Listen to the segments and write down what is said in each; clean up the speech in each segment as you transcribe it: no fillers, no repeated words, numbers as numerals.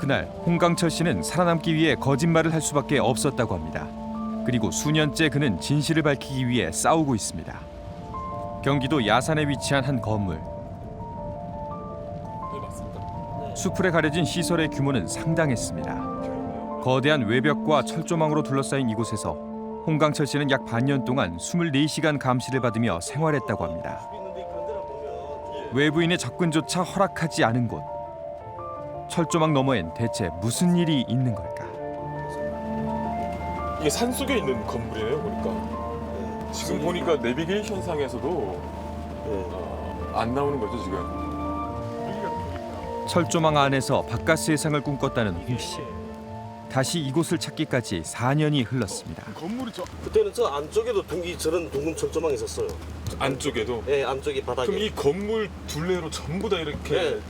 그날 홍강철 씨는 살아남기 위해 거짓말을 할 수밖에 없었다고 합니다. 그리고 수년째 그는 진실을 밝히기 위해 싸우고 있습니다. 경기도 야산에 위치한 한 건물. 수풀에 가려진 시설의 규모는 상당했습니다. 거대한 외벽과 철조망으로 둘러싸인 이곳에서 홍강철 씨는 약 반년 동안 24시간 감시를 받으며 생활했다고 합니다. 외부인의 접근조차 허락하지 않은 곳. 철조망 너머엔 대체 무슨 일이 있는 걸까? 이게 산속에 있는 건물이에요, 보니까. 지금 보니까 내비게이션 상에서도 안 나오는 거죠, 지금. 철조망 안에서 바깥 세상을 꿈꿨다는 홍 씨. 다시 이곳을 찾기까지 4년이 흘렀습니다. 건물이 그때는 저 안쪽에도 저런 둥근 철조망이 있었어요. 안쪽에도? 네, 안쪽이 바닥에. 그럼 이 건물 둘레로 전부 다 이렇게 네,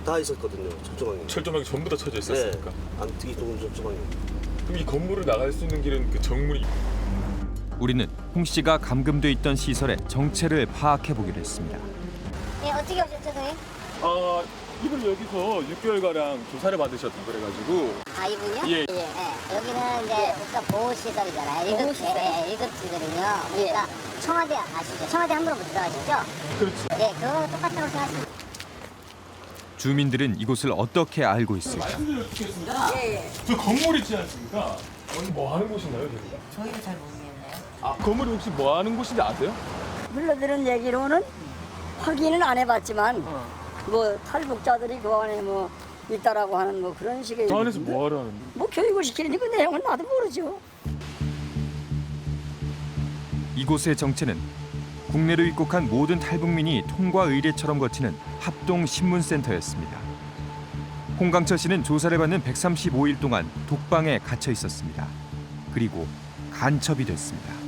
다 있었거든요, 철조망이. 철조망이 전부 다 쳐져 있었으니까. 네, 안쪽이 둥근 철조망이. 그럼 이 건물을 나갈 수 있는 길은 그 정문이. 우리는 홍 씨가 감금돼 있던 시설의 정체를 파악해 보기로 했습니다. 예, 어떻게 오셨죠, 선생님? 이분 여기서 6개월가량 조사를 받으셨다 그래가지고. 아, 이분요? 예. 여기는 이제 국가보호시설이잖아요. 보호시설. 1급지거든요. 그러니까 청와대 아시죠? 청와대 함부로 못 들어가시죠? 그렇죠. 네, 그거랑 똑같다고 생각하시면 주민들은 이곳을 어떻게 알고 있을까? 말씀드려 주시겠습니다. 저 건물이 있지 않습니까? 여기 뭐 하는 곳인가요, 여기가? 저희도 잘 모르겠네요. 아, 건물이 혹시 뭐 하는 곳인지 아세요? 물러들은 얘기로는 확인은 안 해봤지만 뭐 탈북자들이 그 안에 뭐 있다라고 하는 뭐 그런 식의 저 안에서 뭐 하러 하는데? 뭐 교육을 시키는 그 내용은 나도 모르죠. 이곳의 정체는 국내로 입국한 모든 탈북민이 통과 의례처럼 거치는 합동 신문센터였습니다. 홍강철 씨는 조사를 받는 135일 동안 독방에 갇혀 있었습니다. 그리고 간첩이 됐습니다.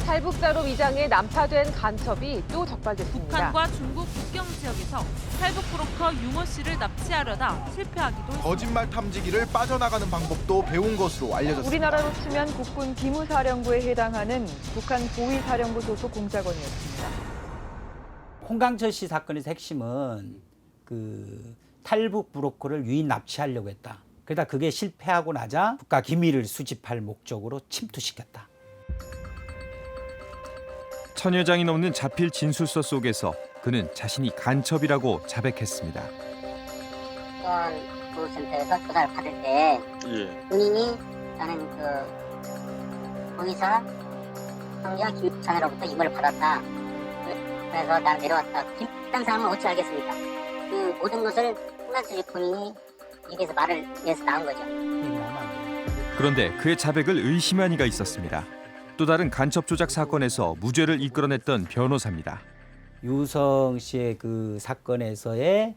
탈북자로 위장해 난파된 간첩이 또 적발됐습니다. 북한과 중국 국경 지역에서 탈북 브로커 융호 씨를 납치하려다 실패하기도 했습니다. 거짓말 탐지기를 빠져나가는 방법도 배운 것으로 알려졌습니다. 우리나라로 치면 국군 기무사령부에 해당하는 북한 보위사령부 소속 공작원이었습니다. 홍강철 씨 사건에서 핵심은 그 탈북 브로커를 유인 납치하려고 했다. 그러다 그게 실패하고 나자 국가 기밀을 수집할 목적으로 침투시켰다. 천여 장이 넘는 자필 진술서 속에서 그는 자신이 간첩이라고 자백했습니다. 또한 보호센터에서 조사를 받을 때 본인이 나는 그 보이사 형제와 김자네로부터 이걸 받았다. 그래서 난 내려왔다. 김딴 사람은 어찌 알겠습니까? 그 모든 것을 홍강철 본인이 입에서 말을 내서 나온 거죠. 그런데 그의 자백을 의심한 이가 있었습니다. 또 다른 간첩 조작 사건에서 무죄를 이끌어냈던 변호사입니다. 유성 씨의 그 사건에서의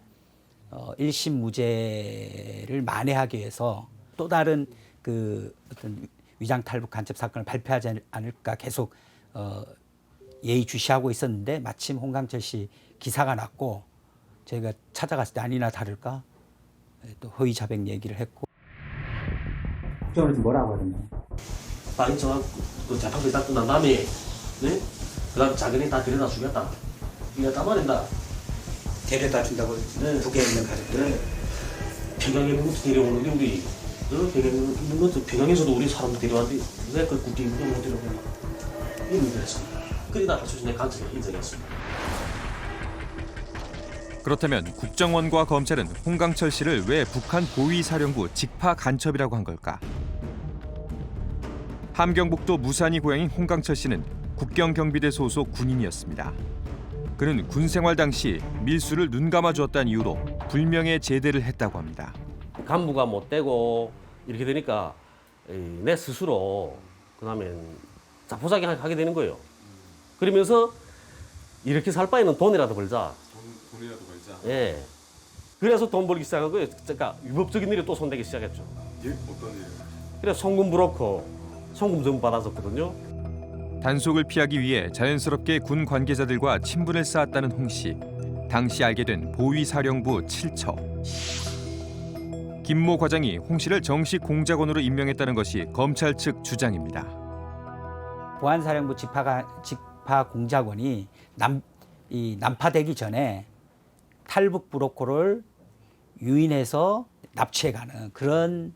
1심 무죄를 만회하기 위해서 또 다른 그 어떤 위장 탈북 간첩 사건을 발표하지 않을까 계속 예의주시하고 있었는데 마침 홍강철 씨 기사가 났고 저희가 찾아갔을 때 아니나 다를까 또 허위 자백 얘기를 했고. 국정원에서 뭐라고 하던가요? 빨리 그 재판까지 다 끝난 다음에 네? 그다음 자기네 다 데려다 주겠다. 이거 다 말인다. 데려다 준다고 네. 북에 있는 가족들. 네. 평양에 있는 것도 데려오는데 우리 평양에 있는 것도 평양에서도 우리 사람 데려왔는데 왜 그 국제 인도 못 데려오냐 이 문제였습니다. 그러다 발표진의 간첩을 인정했습니다. 그렇다면 국정원과 검찰은 홍강철 씨를 왜 북한 보위사령부 직파 간첩이라고 한 걸까? 함경북도 무산이 고향인 홍강철 씨는 국경경비대 소속 군인이었습니다. 그는 군 생활 당시 밀수를 눈감아 주었다는 이유로 불명예 제대를 했다고 합니다. 간부가 못 되고 이렇게 되니까 내 스스로 그다음에 자포자기 하게 되는 거예요. 그러면서 이렇게 살 바에는 돈이라도 벌자. 돈이라도 벌자. 예. 그래서 돈 벌기 시작한 거예요. 그러니까 위법적인 일에 또 손대기 시작했죠. 예? 어떤 일이요? 그래서 송금 브로커, 송금 전부 받았었거든요. 단속을 피하기 위해 자연스럽게 군 관계자들과 친분을 쌓았다는 홍 씨. 당시 알게 된 보위사령부 7처. 김모 과장이 홍 씨를 정식 공작원으로 임명했다는 것이 검찰 측 주장입니다. 보안사령부 직파 공작원이 난파되기 전에 탈북 브로커를 유인해서 납치해가는 그런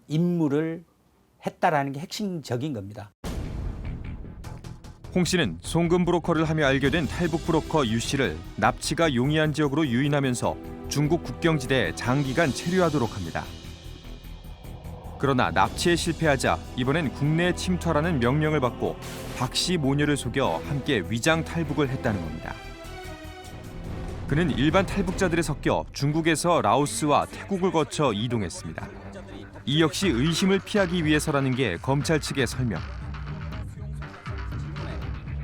임무를 했다라는 게 핵심적인 겁니다. 홍 씨는 송금 브로커를 하며 알게 된 탈북 브로커 유 씨를 납치가 용이한 지역으로 유인하면서 중국 국경지대에 장기간 체류하도록 합니다. 그러나 납치에 실패하자 이번엔 국내에 침투하라는 명령을 받고 박 씨 모녀를 속여 함께 위장 탈북을 했다는 겁니다. 그는 일반 탈북자들에 섞여 중국에서 라오스와 태국을 거쳐 이동했습니다. 이 역시 의심을 피하기 위해서라는 게 검찰 측의 설명.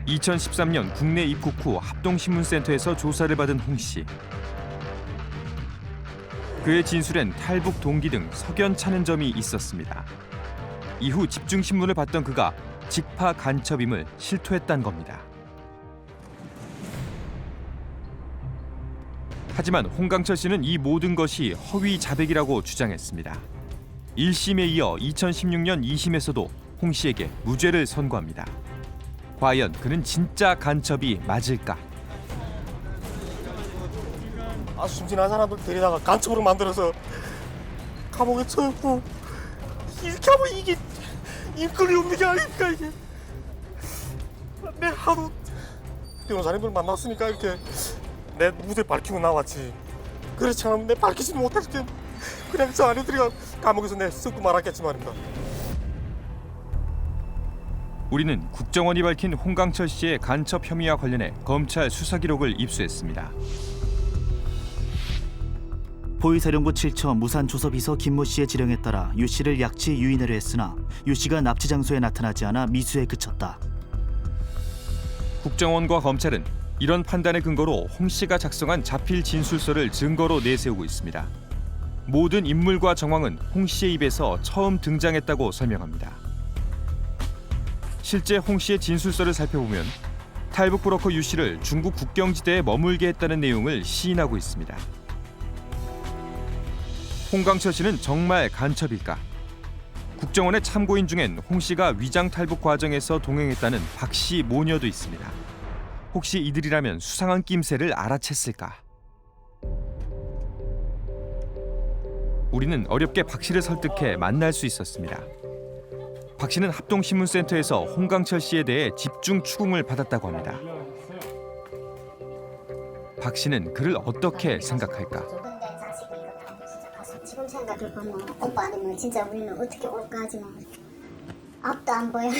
2013년 국내 입국 후 합동신문센터에서 조사를 받은 홍 씨. 그의 진술엔 탈북 동기 등 석연찮은 점이 있었습니다. 이후 집중신문을 봤던 그가 직파 간첩임을 실토했단 겁니다. 하지만 홍강철 씨는 이 모든 것이 허위 자백이라고 주장했습니다. 1심에 이어 2016년 2심에서도 홍 씨에게 무죄를 선고합니다. 과연 그는 진짜 간첩이 맞을까? 아주 순진한 사람들 데리다가 간첩으로 만들어서 감옥에 쳐놓고 이렇게 하면 이게 인권이 없는 게 아닙니까 이게. 내 하도 변호사님들 만났으니까 이렇게 내 무죄 밝히고 나왔지. 그렇지 않으면 내 밝히지도 못했을 텐데 그냥 저 아내들이가 감옥에서 내 썩고 말았겠지 말입니다. 우리는 국정원이 밝힌 홍강철 씨의 간첩 혐의와 관련해 검찰 수사 기록을 입수했습니다. 포위사령부 7처 무산조서비서 김모 씨의 지령에 따라 유 씨를 약치 유인하려 했으나 유 씨가 납치 장소에 나타나지 않아 미수에 그쳤다. 국정원과 검찰은 이런 판단의 근거로 홍 씨가 작성한 자필 진술서를 증거로 내세우고 있습니다. 모든 인물과 정황은 홍 씨의 입에서 처음 등장했다고 설명합니다. 실제 홍 씨의 진술서를 살펴보면 탈북 브로커 유 씨를 중국 국경지대에 머물게 했다는 내용을 시인하고 있습니다. 홍강철 씨는 정말 간첩일까? 국정원의 참고인 중엔 홍 씨가 위장 탈북 과정에서 동행했다는 박 씨 모녀도 있습니다. 혹시 이들이라면 수상한 낌새를 알아챘을까? 우리는 어렵게 박 씨를 설득해 만날 수 있었습니다. 박 씨는 합동신문센터에서 홍강철 씨에 대해 집중 추궁을 받았다고 합니다. 박 씨는 그를 어떻게 생각할까? 지금 생각해보면 오빠 아니면 진짜 우리는 어떻게 올까 하지만 앞도 안 보여요.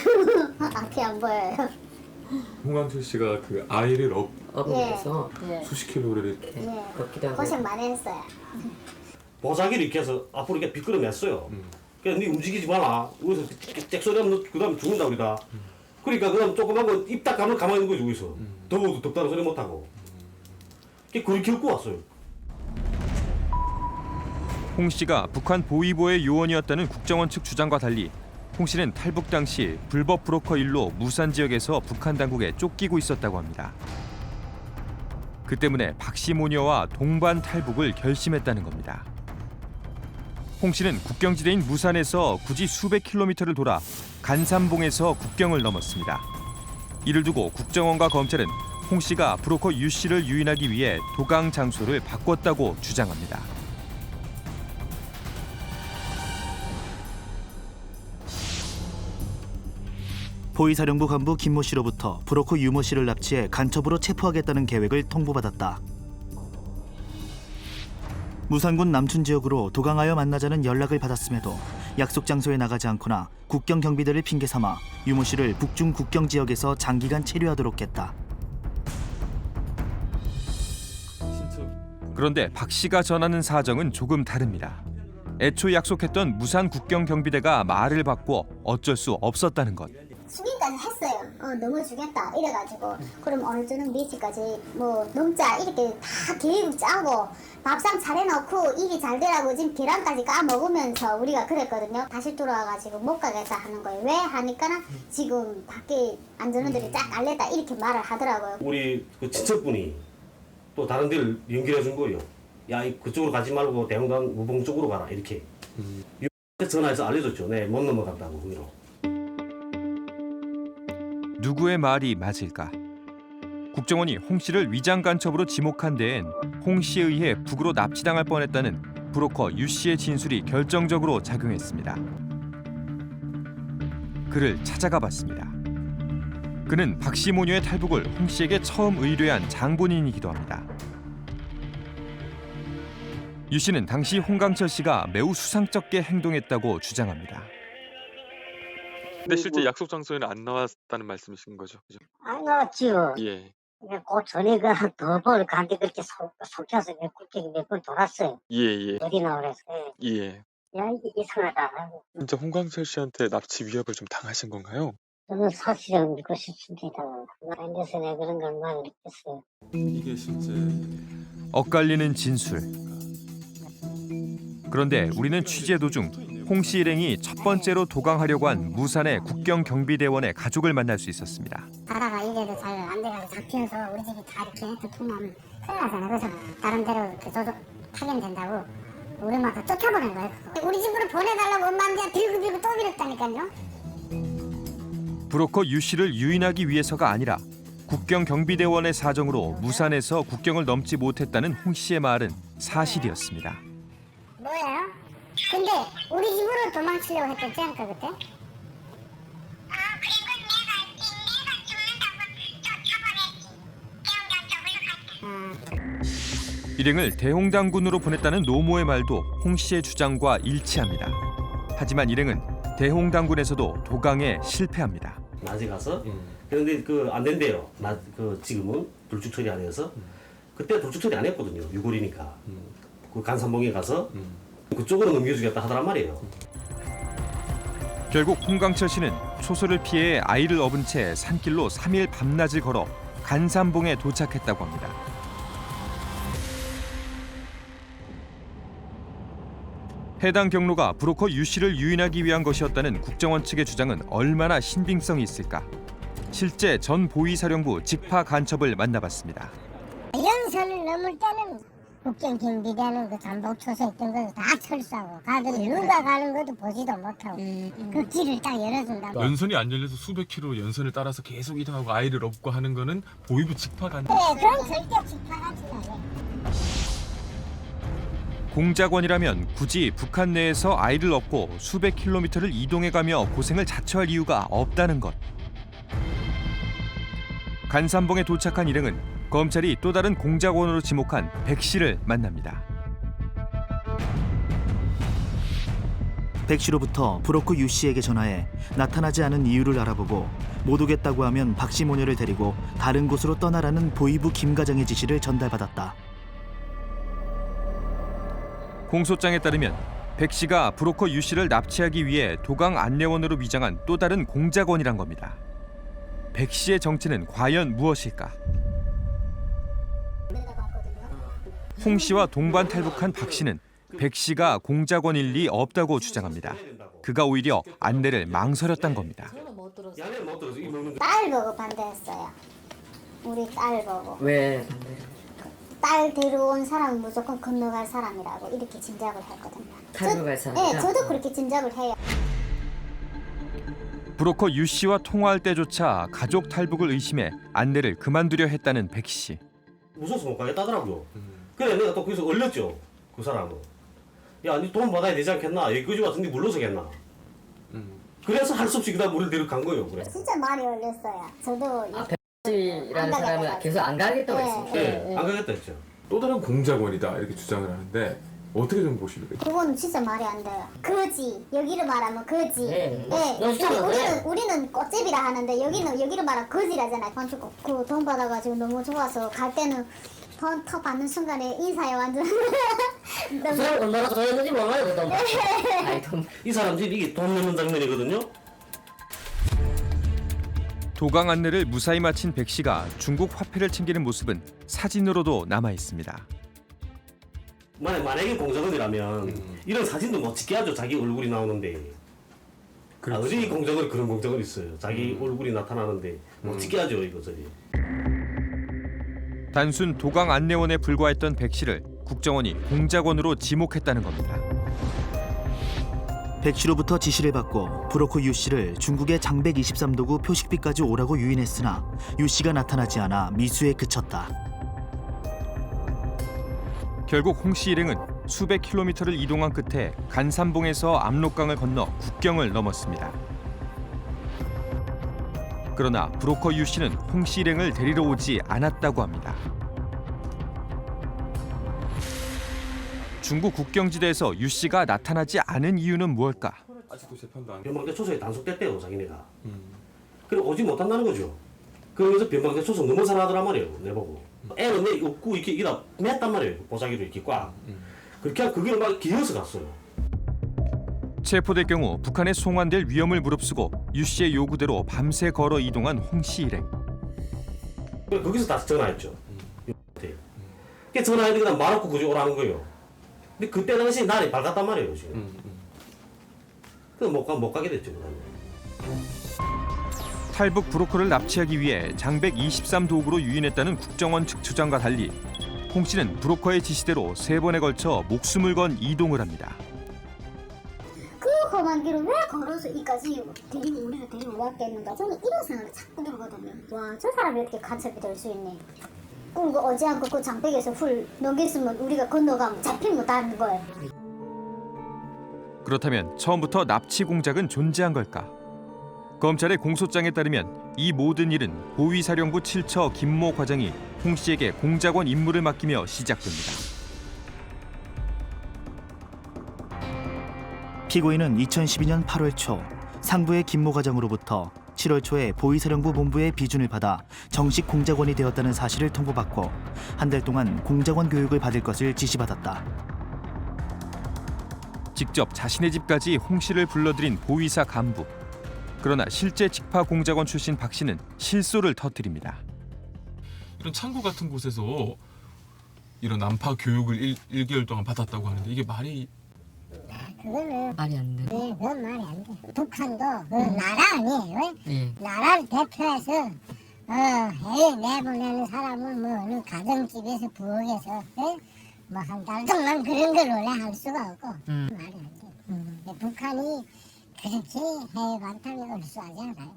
앞이 안 보여요. 홍강철 씨가 그 아이를 업해서 수십 킬로를 고생 많이 했어요. 보자기를 이렇게 해서 앞으로 이렇게 비끄러냈어요. 그냥 네 움직이지 마라. 여기서 잭소리 하면 너 그다음에 죽는다 우리가. 그러니까 그다음 조그만 거 입 딱 가면 가만히 있는 거지 여기서. 더워도 덥다는 소리 못 하고. 그렇게 겪고 왔어요. 홍 씨가 북한 보위부의 요원이었다는 국정원 측 주장과 달리 홍 씨는 탈북 당시 불법 브로커 일로 무산 지역에서 북한 당국에 쫓기고 있었다고 합니다. 그 때문에 박 씨 모녀와 동반 탈북을 결심했다는 겁니다. 홍 씨는 국경지대인 무산에서 굳이 수백 킬로미터를 돌아 간삼봉에서 국경을 넘었습니다. 이를 두고 국정원과 검찰은 홍 씨가 브로커 유 씨를 유인하기 위해 도강 장소를 바꿨다고 주장합니다. 포위사령부 간부 김모 씨로부터 브로커 유모 씨를 납치해 간첩으로 체포하겠다는 계획을 통보받았다. 무산군 남춘 지역으로 도강하여 만나자는 연락을 받았음에도 약속 장소에 나가지 않거나 국경 경비대를 핑계 삼아 유모 씨를 북중 국경 지역에서 장기간 체류하도록 했다. 그런데 박 씨가 전하는 사정은 조금 다릅니다. 애초 약속했던 무산 국경 경비대가 말을 바꿔 어쩔 수 없었다는 것. 수기까지 했어요. 넘어주겠다 이래가지고 그럼 어느 정도 몇 시까지 뭐 넘자 이렇게 다 계획 짜고 밥상 차려놓고 일이 잘 되라고 지금 계란까지 까먹으면서 우리가 그랬거든요. 다시 돌아와가지고 못 가겠다 하는 거예요. 왜 하니까 지금 밖에 안전원들이 쫙 알렸다 이렇게 말을 하더라고요. 우리 그 친척분이 또 다른 데를 연결해 준 거예요. 야, 그쪽으로 가지 말고 대흥당 우봉 쪽으로 가라 이렇게. 전화해서 알려줬죠. 네, 못 넘어간다고 거기로. 누구의 말이 맞을까? 국정원이 홍 씨를 위장 간첩으로 지목한 데엔 홍 씨에 의해 북으로 납치당할 뻔했다는 브로커 유 씨의 진술이 결정적으로 작용했습니다. 그를 찾아가 봤습니다. 그는 박 씨 모녀의 탈북을 홍 씨에게 처음 의뢰한 장본인이기도 합니다. 유 씨는 당시 홍강철 씨가 매우 수상쩍게 행동했다고 주장합니다. 근데 실제 약속 장소에는 안 나왔다는 말씀이신 거죠? 그죠? 안 나왔지요. 예. 그 전에 더벌 간데 그렇게 속혀서 국경이 몇 번 돌았어요. 예. 어디 나오래서. 예. 야, 이게 이상하다. 진짜 홍광철 씨한테 납치 위협을 좀 당하신 건가요? 저는 사실은 믿고 싶습니다. 앉아서 내가 그런 걸 많이 느꼈어요. 이게 실제 엇갈리는 진술. 그런데 우리는 취재 도중 홍 씨 일행이 첫 번째로 도강하려고 한 무산의 국경경비대원의 가족을 만날 수 있었습니다. 가다가 이래도 잘 안 돼가지고 잡혀서 우리 집이 다 이렇게 두통나면 큰일 나잖아. 그래서 다른 데로 저도 파견된다고 우리마다 쫓아보낸 거예요. 우리 집으로 보내달라고 엄마한테 빌고 또 빌었다니까요. 브로커 유 씨를 유인하기 위해서가 아니라 국경경비대원의 사정으로 무산에서 국경을 넘지 못했다는 홍 씨의 말은 사실이었습니다. 뭐예요? 근데 우리 집으로 도망치려고 했었지 않을까 그때? 일행을 대홍당군으로 보냈다는 노모의 말도 홍 씨의 주장과 일치합니다. 하지만 일행은 대홍당군에서도 도강에 실패합니다. 낮에 가서 그런데 안 된대요. 지금은 돌축 처리 안 해서 그때 돌축 처리 안 했거든요. 6월이니까 그 간산봉에 가서 그쪽으로 넘겨주겠다 하더란 말이에요. 결국 홍강철 씨는 초소를 피해 아이를 업은 채 산길로 3일 밤낮을 걸어 간산봉에 도착했다고 합니다. 해당 경로가 브로커 유 씨를 유인하기 위한 것이었다는 국정원 측의 주장은 얼마나 신빙성이 있을까? 실제 전 보위사령부 직파 간첩을 만나봤습니다. 연선을 넘을 때는 국경경비대는 그 잠복 초소에 있던 것도 다 철수하고 가더니 누가 가는 것도 보지도 못하고 그 길을 딱 열어준다. 연선이 안 열려서 수백 킬로 연선을 따라서 계속 이동하고 아이를 업고 하는 거는 보위부 직파 간첩. 그래, 그건 절대 직파 간첩 아니야. 공작원이라면 굳이 북한 내에서 아이를 업고 수백 킬로미터를 이동해가며 고생을 자처할 이유가 없다는 것. 간산봉에 도착한 일행은 검찰이 또 다른 공작원으로 지목한 백 씨를 만납니다. 백 씨로부터 브로커 유 씨에게 전화해 나타나지 않은 이유를 알아보고 못 오겠다고 하면 박 씨 모녀를 데리고 다른 곳으로 떠나라는 보위부 김과장의 지시를 전달받았다. 공소장에 따르면 백 씨가 브로커 유 씨를 납치하기 위해 도강 안내원으로 위장한 또 다른 공작원이란 겁니다. 백 씨의 정체는 과연 무엇일까? 홍 씨와 동반 탈북한 박 씨는 백 씨가 공작원일 리 없다고 주장합니다. 그가 오히려 안내를 망설였단 겁니다. 딸 보고 반대했어요. 우리 딸 보고. 왜? 딸 데려온 사람은 무조건 건너갈 사람이라고 이렇게 짐작을 했거든요. 탈북할 사람? 네, 저도 그렇게 짐작을 해요. 브로커 유 씨와 통화할 때조차 가족 탈북을 의심해 안내를 그만두려 했다는 백 씨. 무서워서 못 가겠다더라고요. 그래 내가 또 거기서 얼렸죠. 그 사람은. 야, 니 돈 받아야 되지 않겠나? 여기까지 왔는데 물러서겠나? 그래서 할 수 없이 그다음 우리를 데리고 간 거예요. 그래. 진짜 많이 얼렸어요. 저도 이라는 사람은 계속 안 가겠다고 했어요. 네, 안 가겠다 했죠. 또 다른 공작원이다 이렇게 주장을 하는데 어떻게 좀 보십니까? 그건 진짜 말이 안 돼요. 거지. 여기로 말하면 거지. 네. 우리는 꽃집이라 하는데 여기로 말하면 거지라잖아요. 그 돈 받아가지고 너무 좋아서 갈 때는 돈 터 받는 순간에 인사해 완전. 그 사람 얼마나 좋아했는지 몰라요. 그 돈. 이 사람 집 이게 돈 내는 장면이거든요. 도강 안내를 무사히 마친 백 씨가 중국 화폐를 챙기는 모습은 사진으로도 남아 있습니다. 만약에 공작원이라면 이런 사진도 못 찍게 하죠. 자기 얼굴이 나오는데. 그렇죠. 어디 공작원 그런 공작원 있어요. 자기 얼굴이 나타나는데 못 찍게 하죠. 이거 저기. 단순 도강 안내원에 불과했던 백 씨를 국정원이 공작원으로 지목했다는 겁니다. 백 씨로부터 지시를 받고 브로커 유 씨를 중국의 장백 23도구 표식비까지 오라고 유인했으나 유 씨가 나타나지 않아 미수에 그쳤다. 결국 홍 씨 일행은 수백 킬로미터를 이동한 끝에 간산봉에서 압록강을 건너 국경을 넘었습니다. 그러나 브로커 유 씨는 홍 씨 일행을 데리러 오지 않았다고 합니다. 중국 국경지대에서 유 씨가 나타나지 않은 이유는 무엇일까? 아직도 재판도 안. 변방대 초소에 단속됐대요, 자기네가. 그래 오지 못한다는 거죠. 그러면서 변방대 초소 너무 살아하더란 말이에요, 내보고. 애는 내 없고 이렇게 이다 맸단 말이에요, 보자기로 이렇게 꽉. 그렇게 하고 그걸 막 기어서 갔어요. 체포될 경우 북한에 송환될 위험을 무릅쓰고 유 씨의 요구대로 밤새 걸어 이동한 홍 씨 일행. 거기서 다시 전화했죠. 그 전화했는데 그냥 말 없고 그저 오라는 거예요. 근데 그때 당시 날이 밝았단 말이에요, 지금. 그래서 못 가게 됐죠, 그다음에. 탈북 브로커를 납치하기 위해 장백 23도구로 유인했다는 국정원 측 주장과 달리 홍 씨는 브로커의 지시대로 3번에 걸쳐 목숨을 건 이동을 합니다. 그 험한 길을 왜 걸어서 이까지 우리를 데리고 왔겠는가? 저는 이런 생각이 자꾸 들거든요. 와, 저 사람이 어떻게 간첩이 될 수 있니? 그럼 어제 않고 그 장백에서 훌 넘겼으면 우리가 건너가면 잡히면 못하는 거예요. 그렇다면 처음부터 납치 공작은 존재한 걸까? 검찰의 공소장에 따르면 이 모든 일은 보위사령부 7처 김모 과장이 홍 씨에게 공작원 임무를 맡기며 시작됩니다. 피고인은 2012년 8월 초 상부의 김모 과장으로부터 7월 초에 보위사령부 본부의 비준을 받아 정식 공작원이 되었다는 사실을 통보받고 한 달 동안 공작원 교육을 받을 것을 지시받았다. 직접 자신의 집까지 홍 씨를 불러들인 보위사 간부. 그러나 실제 직파 공작원 출신 박 씨는 실소를 터뜨립니다. 이런 창고 같은 곳에서 이런 난파 교육을 1개월 동안 받았다고 하는데 이게 말이 그거는 말이 안 돼. 네, 그건 말이 안 돼. 북한도 그 나라 아니에요. 나라를 대표해서 해외 내보내는 사람은 뭐 어느 가정집에서 부엌에서 뭐 한 달 동안 그런 걸 원래 할 수가 없고 말이 안 돼. 북한이 그렇게 해외 관탈이 얼쑤하지 않아요.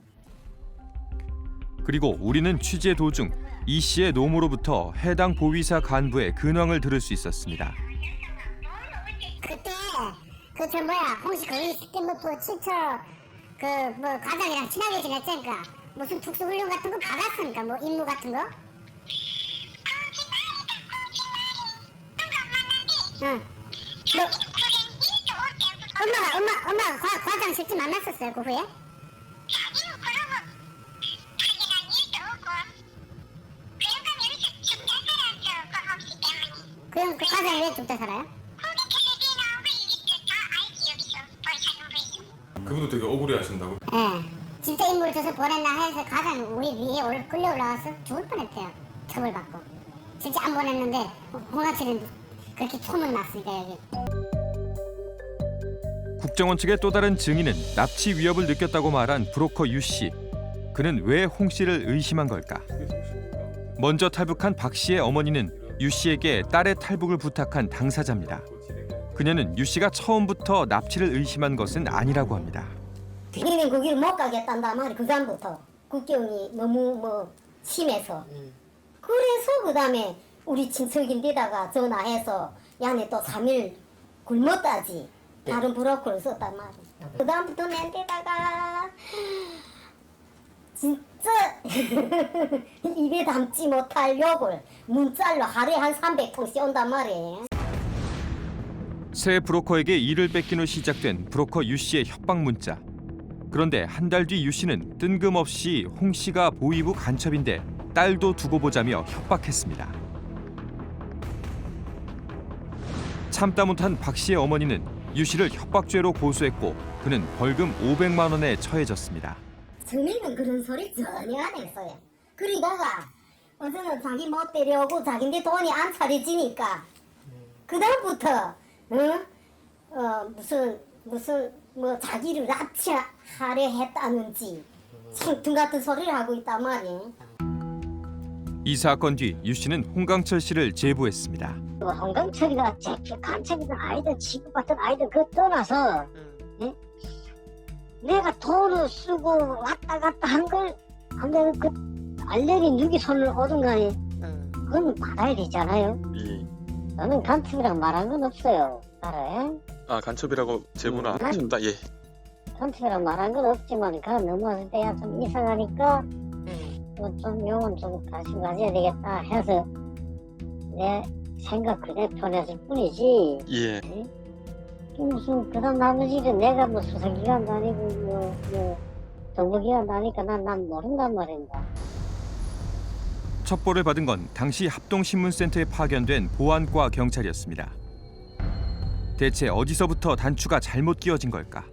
그리고 우리는 취재 도중 이 씨의 노모로부터 해당 보위사 간부의 근황을 들을 수 있었습니다. 그때 그저 뭐야 홍시 거기 있을 때 뭐 친처 그뭐 과장이랑 친하게 지냈으니까 무슨 특수훈련 같은 거 받았으니까 뭐 임무 같은 거? 응. 너 엄마가 과장 실제 만났었어요 그 후에? 그럼 그 과장이 왜 죽다 살아요? 그분도 되게 억울해하신다고. 네. 진짜 인물을 줘서 보냈나 해서 과장이 우리 위에 끌려 올라와서 죽을 뻔했대요. 처벌받고. 진짜 안 보냈는데 홍아치는 그렇게 소문났으니까 여기. 국정원 측의 또 다른 증인은 납치 위협을 느꼈다고 말한 브로커 유 씨. 그는 왜 홍 씨를 의심한 걸까? 먼저 탈북한 박 씨의 어머니는 유 씨에게 딸의 탈북을 부탁한 당사자입니다. 그녀는 유 씨가 처음부터 납치를 의심한 것은 아니라고 합니다. 우리는 그 길을 못 가겠단다 말이 그 다음부터 국경이 너무 심해서 그래서 그 다음에 우리 친척인데다가 전화해서 야네 또 3일 굶었다지 다른 브로커를 썼단 말이야. 그 다음부터 내한테다가 진짜 입에 담지 못할 욕을 문자로 하루에 한 300통씩 온단 말이에요. 새 브로커에게 일을 뺏긴 후 시작된 브로커 유 씨의 협박 문자. 그런데 한 달 뒤 유 씨는 뜬금없이 홍 씨가 보위부 간첩인데 딸도 두고 보자며 협박했습니다. 참다 못한 박 씨의 어머니는 유 씨를 협박죄로 고소했고 그는 벌금 500만 원에 처해졌습니다. 처음에는 그런 소리 전혀 안 했어요. 그러다가 어제는 자기 못 데려오고 자기인데 돈이 안 차려지니까 그 다음부터 무슨 뭐 자기를 납치하려 했다는지 생뚱 같은 소리를 하고 있단 말이에요. 이 사건 뒤 유 씨는 홍강철 씨를 제보했습니다. 홍강철이가 간첩이든 아니든 지구 같은 아이든 그거 떠나서 예? 내가 돈을 쓰고 왔다 갔다 한 걸 근데 그 알레리 누기 손을 오든 간에 그건 받아야 되잖아요. 저는 간첩이라고 말한 건 없어요. 알아요? 아, 간첩이라고 제보는 안 하셨다. 예. 간첩이라고 말한 건 없지만 가 넘어왔을 때야 좀 이상하니까 좀 용은 좀 관심 가져야 되겠다 해서 내 생각 그대로 보냈을 뿐이지. 예. 무슨 그다음 나머지 일은 내가 뭐 수사기관도 아니고 뭐 정보기관도 아니까 난 모른단 말입니다. 첩보를 받은 건 당시 합동신문센터에 파견된 보안과 경찰이었습니다. 대체 어디서부터 단추가 잘못 끼워진 걸까?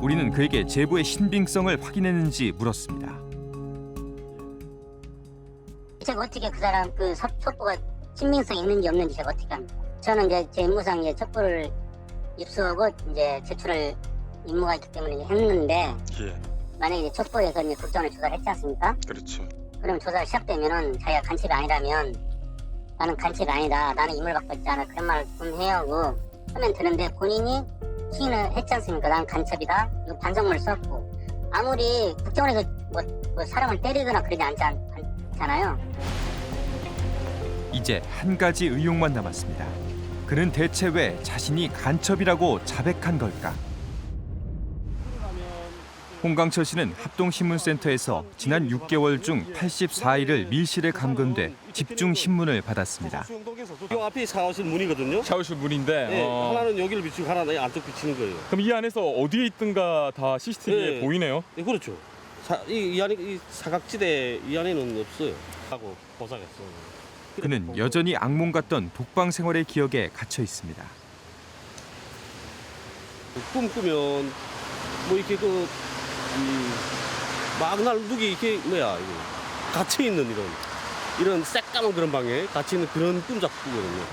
우리는 그에게 제보의 신빙성을 확인했는지 물었습니다. 제가 어떻게 그 사람 그 첩보가 신빙성이 있는지 없는지 제가 어떻게 합니까? 저는 이제 제 임무상 이제 첩보를 입수하고 이제 제출할 임무가 있기 때문에 이제 했는데 만약에 이제 첩보에서 이제 국정원에 조사를 했지 않습니까? 그렇죠. 그럼 조사가 시작되면은 자기가 간첩이 아니라면 나는 간첩이 아니다. 나는 임무를 받고 있지 않아. 그런 말을 분명하고 하면 되는데 본인이 시인을 했지 않습니까? 나는 간첩이다. 이거 반성문을 썼고 아무리 국정원에서 뭐 사람을 때리거나 그러지 않잖아요. 이제 한 가지 의혹만 남았습니다. 그는 대체 왜 자신이 간첩이라고 자백한 걸까? 홍강철 씨는 합동신문센터에서 지난 6개월 중 84일을 밀실에 감금돼 집중 신문을 받았습니다. 이 앞이 샤워실 문이거든요. 샤워실 문인데 네, 하나는 여기를 비치고 하나는 안쪽 비치는 거예요. 그럼 이 안에서 어디에 있든가 다 CCTV에 보이네요? 네, 그렇죠. 이 안에 이 사각지대 이 안에는 없어요. 하고 보상했어요. 그는 여전히 악몽 같던 독방 생활의 기억에 갇혀 있습니다. 꿈꾸면 뭐 이렇게 막날 누기 이렇게 이거 갇혀 있는 이런 새까만 그런 방에 갇혀 있는 그런 꿈 자꾸 꾸거든요.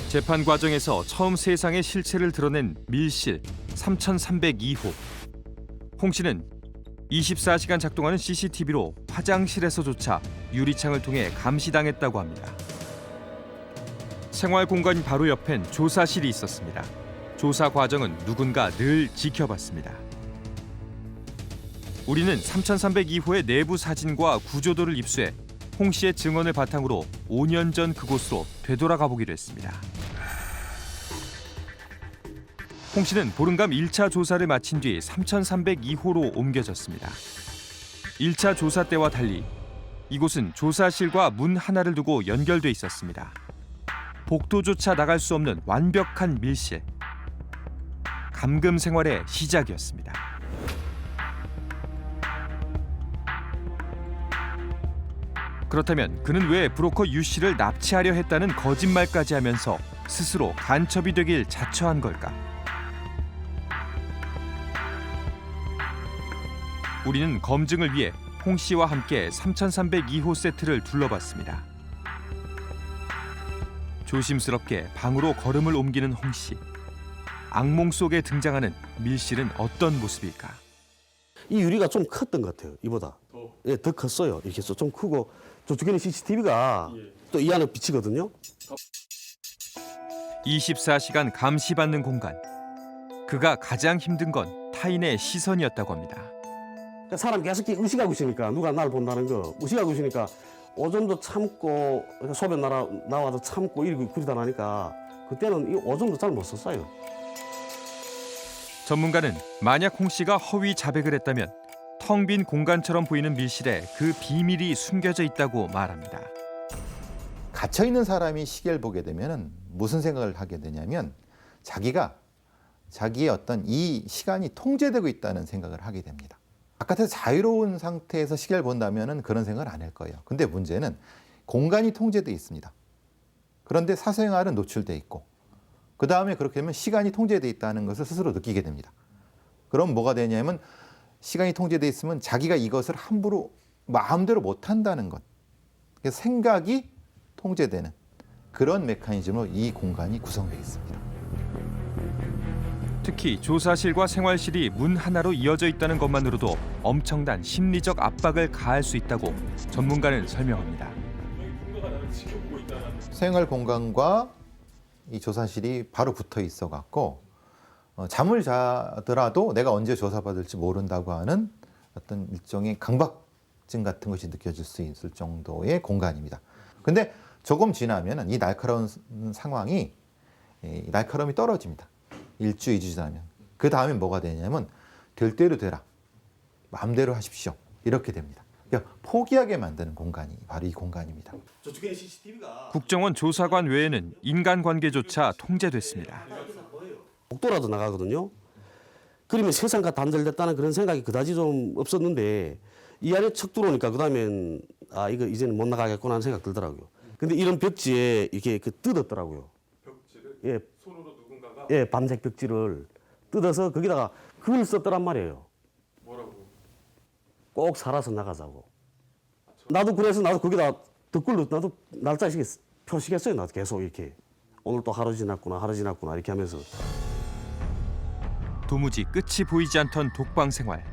재판 과정에서 처음 세상의 실체를 드러낸 밀실 3302호. 홍 씨는 24시간 작동하는 CCTV로 화장실에서조차 유리창을 통해 감시당했다고 합니다. 생활 공간 바로 옆엔 조사실이 있었습니다. 조사 과정은 누군가 늘 지켜봤습니다. 우리는 3302호의 내부 사진과 구조도를 입수해 홍 씨의 증언을 바탕으로 5년 전 그곳으로 되돌아가 보기로 했습니다. 홍 씨는 보름간 1차 조사를 마친 뒤 3302호로 옮겨졌습니다. 1차 조사 때와 달리 이곳은 조사실과 문 하나를 두고 연결돼 있었습니다. 복도조차 나갈 수 없는 완벽한 밀실. 감금 생활의 시작이었습니다. 그렇다면 그는 왜 브로커 유 씨를 납치하려 했다는 거짓말까지 하면서 스스로 간첩이 되길 자처한 걸까? 우리는 검증을 위해 홍 씨와 함께 3302호 세트를 둘러봤습니다. 조심스럽게 방으로 걸음을 옮기는 홍 씨. 악몽 속에 등장하는 밀실은 어떤 모습일까? 이 유리가 좀 컸던 것 같아요. 이보다. 예, 더 컸어요. 이렇게 해서 좀 크고 저쪽에는 CCTV가 또 이 안에 비치거든요. 24시간 감시받는 공간. 그가 가장 힘든 건 타인의 시선이었다고 합니다. 사람 계속 의식하고 있으니까 누가 나를 본다는 거 의식하고 있으니까 오줌도 참고 소변 나와도 참고 이러고 그러다 나니까 그때는 이 오줌도 잘 못 썼어요. 전문가는 만약 홍 씨가 허위 자백을 했다면 텅 빈 공간처럼 보이는 밀실에 그 비밀이 숨겨져 있다고 말합니다. 갇혀 있는 사람이 시계를 보게 되면 무슨 생각을 하게 되냐면 자기의 어떤 이 시간이 통제되고 있다는 생각을 하게 됩니다. 바깥에서 자유로운 상태에서 시계를 본다면 그런 생각을 안 할 거예요. 근데 문제는 공간이 통제되어 있습니다. 그런데 사생활은 노출되어 있고 그 다음에 그렇게 되면 시간이 통제되어 있다는 것을 스스로 느끼게 됩니다. 그럼 뭐가 되냐면 시간이 통제되어 있으면 자기가 이것을 함부로 마음대로 못한다는 것. 그래서 생각이 통제되는 그런 메커니즘으로 이 공간이 구성되어 있습니다. 특히 조사실과 생활실이 문 하나로 이어져 있다는 것만으로도 엄청난 심리적 압박을 가할 수 있다고 전문가는 설명합니다. 생활 공간과 이 조사실이 바로 붙어 있어 갖고 잠을 자더라도 내가 언제 조사받을지 모른다고 하는 어떤 일종의 강박증 같은 것이 느껴질 수 있을 정도의 공간입니다. 근데 조금 지나면 이 날카로운 상황이 날카로움이 떨어집니다. 1주, 2주 지나면. 그 다음에 뭐가 되냐면 될 대로 되라. 마음대로 하십시오. 이렇게 됩니다. 그러니까 포기하게 만드는 공간이 바로 이 공간입니다. 국정원 조사관 외에는 인간관계조차 통제됐습니다. 복도라도 나가거든요. 그러면 세상과 단절됐다는 그런 생각이 그다지 좀 없었는데 이 안에 척 들어오니까 그다음엔 아 이거 이제는 못 나가겠구나 하는 생각 들더라고요. 근데 이런 벽지에 이게 뜯었더라고요. 벽지를 예, 손으로 누군가가 예, 밤색 벽지를 뜯어서 거기다가 글을 썼더란 말이에요. 뭐라고? 꼭 살아서 나가자고. 나도 그래서 나도 거기다 댓글로 나도 날짜 표시했어요. 나도 계속 이렇게 오늘 또 하루 지났구나 이렇게 하면서. 도무지 끝이 보이지 않던 독방 생활.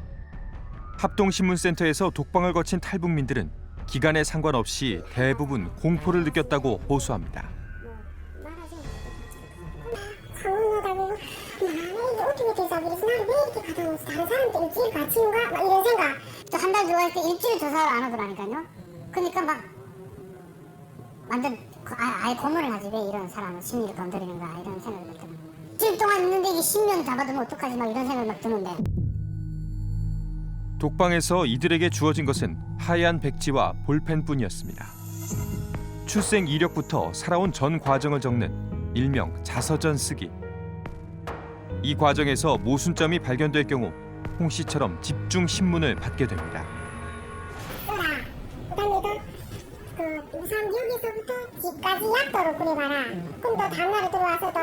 합동신문센터에서 독방을 거친 탈북민들은 기간에 상관없이 대부분 공포를 느꼈다고 호소합니다. 서운하다고 나는 이게 어떻게 되자고 그래서 나는 왜 이렇게 가다 놓고 다른 사람들 일주일 같이 온가? 막 이런 생각. 또 한 달 들어갈 때 일주일 조사를 안 하더라니까요. 그러니까 막 완전 아예 고문을 하지 왜 이런 사람은 심리를 건드리는가 이런 생각이 들어요. 일주일 동안 있는데 이게 10년 잡아두면 어떡하지 막 이런 생각이 막 드는데. 독방에서 이들에게 주어진 것은 하얀 백지와 볼펜뿐이었습니다. 출생 이력부터 살아온 전 과정을 적는 일명 자서전 쓰기. 이 과정에서 모순점이 발견될 경우 홍 씨처럼 집중 신문을 받게 됩니다. 그다음에 그 우선 여기서부터 집까지 약도로 그려봐라. 그럼 또 다음날에 들어와서 또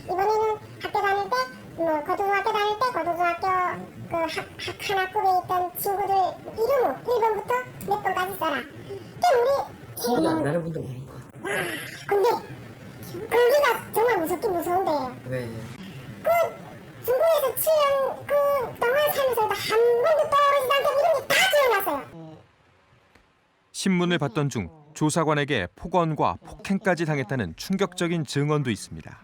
이번에는 학교 다닐 때 뭐 고등학교 다닐 때 고등학교 그 하나급에 있던 친구들 이름 1번부터 몇 번까지 써라. 우리 기억이 안 나는 분도 많은 것 같아요. 근데 거기가 정말 무섭긴 무서운데 왜? 그 중국에서 7년 그 동안 살면서도 한 번도 떨어지지 않게 이름이 다 기억났어요. 신문을 받던 중 조사관에게 폭언과 폭행까지 당했다는 충격적인 증언도 있습니다.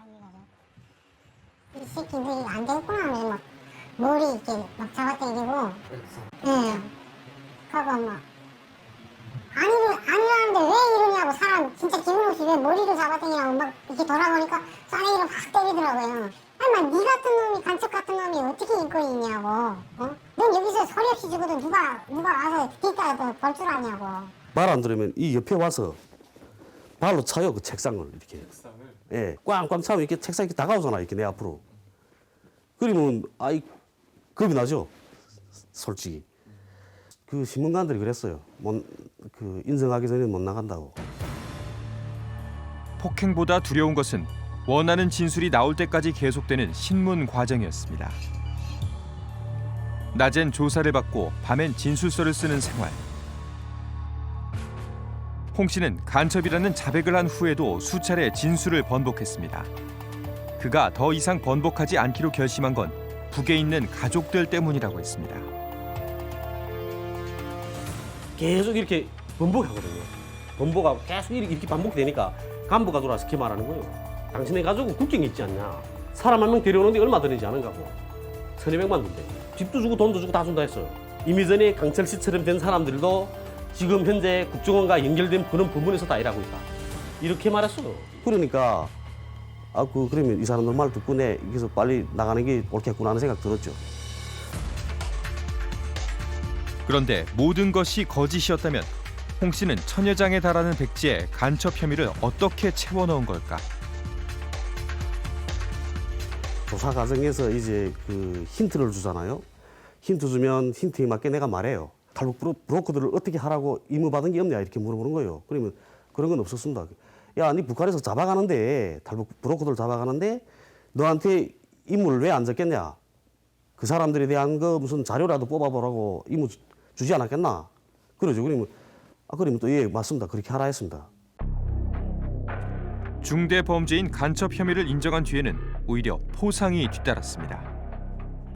이 새끼들이 안 되겠구나 하면 막 머리 이렇게 막 잡아당기고 예 하고 막 아니라는데 왜 이러냐고 사람 진짜 기분 없이 왜 머리를 잡아당기냐고 막 이렇게 돌아보니까 싸대기를 막 때리더라고요. 아니 막 니 같은 놈이 간첩 같은 놈이 어떻게 인권이 있냐고 어? 넌 여기서 소리 없이 죽어도 누가 와서 뒷따라 볼 줄 아냐고. 말 안 들으면 이 옆에 와서 발로 차요 그 책상을 이렇게. 예, 꽝꽝 차면 이렇게 책상 이렇게 다가오잖아 이렇게 내 앞으로. 그러면 아이 겁이 나죠, 솔직히. 그 신문관들이 그랬어요. 그 인정하기 전에는 못 나간다고. 폭행보다 두려운 것은 원하는 진술이 나올 때까지 계속되는 신문 과정이었습니다. 낮엔 조사를 받고 밤엔 진술서를 쓰는 생활. 홍 씨는 간첩이라는 자백을 한 후에도 수차례 진술을 번복했습니다. 그가 더 이상 번복하지 않기로 결심한 건 북에 있는 가족들 때문이라고 했습니다. 계속 이렇게 번복하거든요. 번복하고 계속 이렇게 반복되니까 간부가 돌아서 이렇게 말하는 거예요. 당신의 가족은 국경에 있지 않냐. 사람 한 명 데려오는데 얼마 드는지 아는가고. 1,200만 준대. 집도 주고 돈도 주고 다 준다 했어요. 이미 전에 강철 씨처럼 된 사람들도 지금 현재 국정원과 연결된 그런 부분에서 다 일하고 있다. 이렇게 말했어요. 그러니까 그러면 이 사람들 말 듣고 내 여기서 빨리 나가는 게 옳겠구나 하는 생각 들었죠. 그런데 모든 것이 거짓이었다면 홍 씨는 천여 장에 달하는 백지에 간첩 혐의를 어떻게 채워넣은 걸까? 조사 과정에서 이제 그 힌트를 주잖아요. 힌트 주면 힌트에 맞게 내가 말해요. 탈북 브로커들을 어떻게 하라고 임무받은 게 없냐 이렇게 물어보는 거예요. 그러면 그런 건 없었습니다. 야, 니 북한에서 잡아가는데 탈북 브로커들 잡아가는데 너한테 임무를 왜 안 줬겠냐? 그 사람들에 대한 거 무슨 자료라도 뽑아보라고 임무 주지 않았겠나? 그러죠. 그러면 또 예 맞습니다. 그렇게 하라 했습니다. 중대 범죄인 간첩 혐의를 인정한 뒤에는 오히려 포상이 뒤따랐습니다.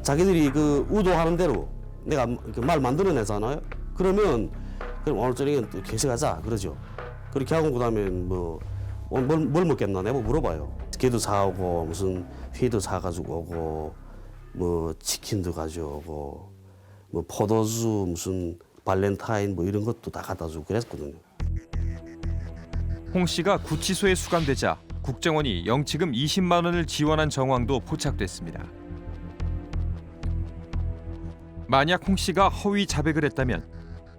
자기들이 그 우도하는 대로 내가 말 만들어내잖아요. 그럼 오늘 저녁에 또 개식하자 그러죠. 그렇게 하고 그다음에 뭘 먹겠나 내가 물어봐요. 게도 사오고 무슨 회도 사가지고 오고 뭐 치킨도 가져오고 뭐 포도주 무슨 발렌타인 뭐 이런 것도 다 갖다 주고 그랬거든요. 홍 씨가 구치소에 수감되자 국정원이 영치금 20만 원을 지원한 정황도 포착됐습니다. 만약 홍 씨가 허위 자백을 했다면